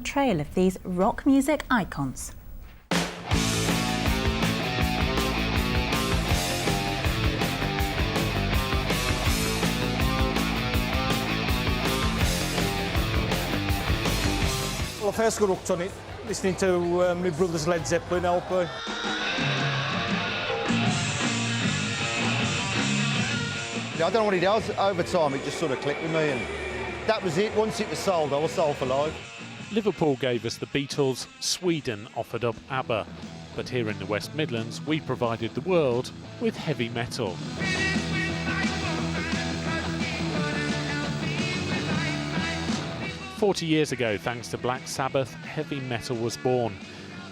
trail of these rock music icons. Well, I first got hooked on it listening to my brother's Led Zeppelin LP. I don't know what it does. Over time, it just sort of clicked with me, and that was it. Once it was sold, I was sold for life. Liverpool gave us the Beatles, Sweden offered up ABBA, but here in the West Midlands, we provided the world with heavy metal. "40 years ago, thanks to Black Sabbath, heavy metal was born.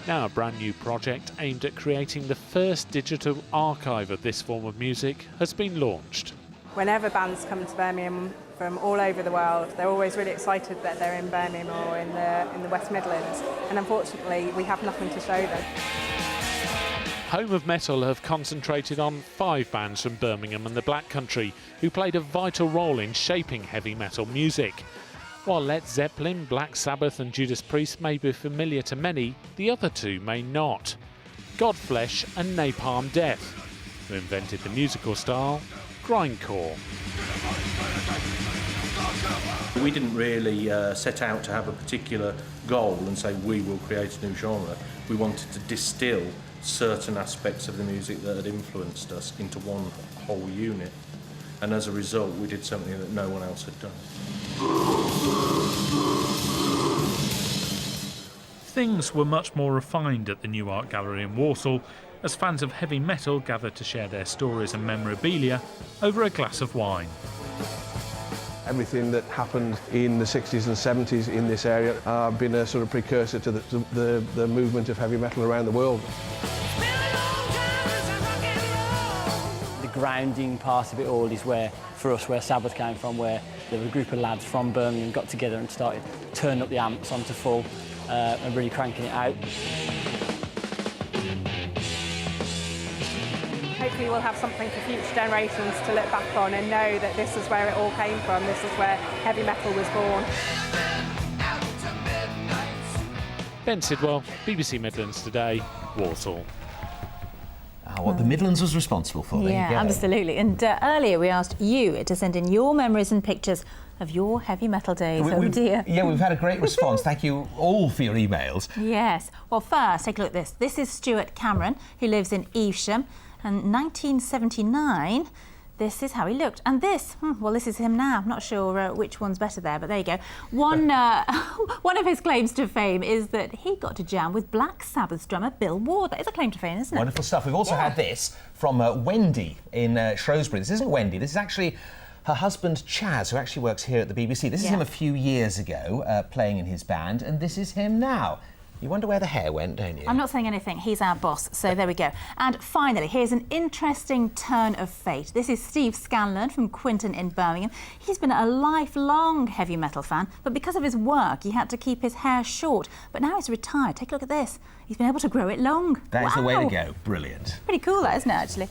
Now a brand new project aimed at creating the first digital archive of this form of music has been launched. Whenever bands come to Birmingham from all over the world, they're always really excited that they're in Birmingham or in the West Midlands, and unfortunately we have nothing to show them. Home of Metal have concentrated on 5 bands from Birmingham and the Black Country who played a vital role in shaping heavy metal music. While Led Zeppelin, Black Sabbath and Judas Priest may be familiar to many, the other 2 may not. Godflesh and Napalm Death, who invented the musical style grindcore. We didn't really set out to have a particular goal and say we will create a new genre. We wanted to distill certain aspects of the music that had influenced us into one whole unit, and as a result we did something that no one else had done. Things were much more refined at the New Art Gallery in Walsall as fans of heavy metal gathered to share their stories and memorabilia over a glass of wine. Everything that happened in the 60s and 70s in this area have been a sort of precursor to the movement of heavy metal around the world. The grounding part of it all is where, for us, where Sabbath came from, where there were a group of lads from Birmingham got together and started turning up the amps onto full and really cranking it out. Hopefully we'll have something for future generations to look back on and know that this is where it all came from, this is where heavy metal was born. Ben Sidwell, BBC Midlands Today, Walsall. What the Midlands was responsible for. There you go. Absolutely. And earlier we asked you to send in your memories and pictures of your heavy metal days. Dear. Yeah, we've had a great response. Thank you all for your emails. Yes. Well, first, take a look at this. This is Stuart Cameron, who lives in Evesham. And 1979, this is how he looked. And this, well, this is him now. I'm not sure which one's better there, but there you go. One of his claims to fame is that he got to jam with Black Sabbath's drummer Bill Ward. That is a claim to fame, isn't it? Wonderful stuff. We've also had this from Wendy in Shrewsbury. This isn't Wendy. This is actually her husband, Chaz, who actually works here at the BBC. This is him a few years ago, playing in his band, and this is him now. You wonder where the hair went, don't you? I'm not saying anything. He's our boss, so there we go. And finally, here's an interesting turn of fate. This is Steve Scanlon from Quinton in Birmingham. He's been a lifelong heavy metal fan, but because of his work, he had to keep his hair short. But now he's retired. Take a look at this. He's been able to grow it long. That is the way to go. Brilliant. Pretty cool, that, isn't it, actually?